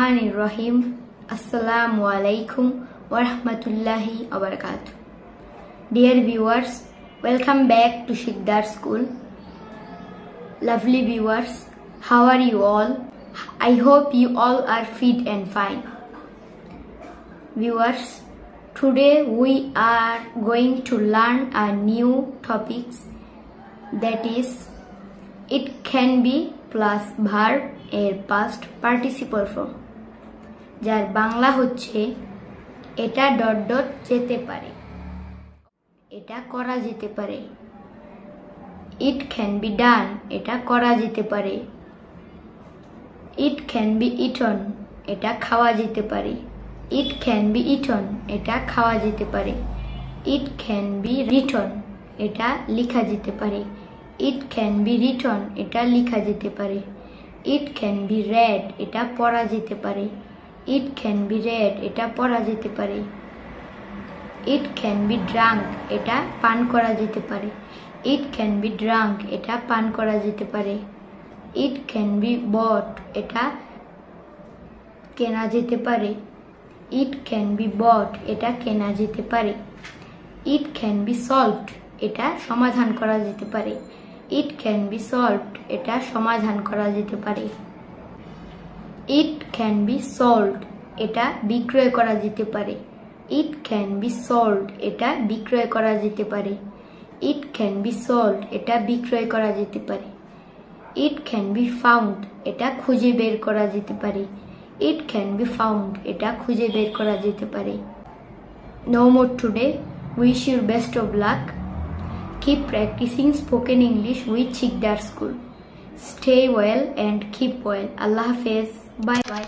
Bismillahirrahmanirrahim. Assalamu alaikum wa rahmatullahi wa barakatuh. Dear viewers, welcome back to Shiddar School. Lovely viewers, how are you all? I hope you all are fit and fine. Viewers, today we are going to learn a new topics, that is it can be plus verb এর past participle form, যার বাংলা হচ্ছে এটা dot dot যেতে পারে, এটা করা যেতে পারে। It can be done, এটা করা যেতে পারে। It can be eaten, এটা খাওয়া যেতে পারে। It can be eaten, এটা খাওয়া যেতে পারে। It can be written, এটা লেখা যেতে পারে। It can be written, এটা লেখা যেতে পারে। It can be read, এটা পড়া যেতে পারে। It can be read, এটা পড়া যেতে পারে। It can be drunk, এটা পান করা যেতে পারে। It can be drunk, এটা পান করা যেতে পারে। It can be bought, এটা কেনা যেতে পারে। It can be bought, এটা কেনা যেতে পারে। It can be solved, এটা সমাধান করা যেতে পারে। It can be solved, এটা সমাধান করা যেতে পারে। It can be sold, এটা বিক্রয় করা যেতে পারে। It can be sold, এটা বিক্রয় করা যেতে পারে। It can be sold, এটা বিক্রয় করা যেতে পারে। It can be found, এটা খুঁজে বের করা যেতে পারে। It can be found, এটা খুঁজে বের করা যেতে পারে। No more today. Wish you best of luck. Keep practicing spoken English with Shiddar School. Stay well and keep well. Allah Hafiz. Bye bye.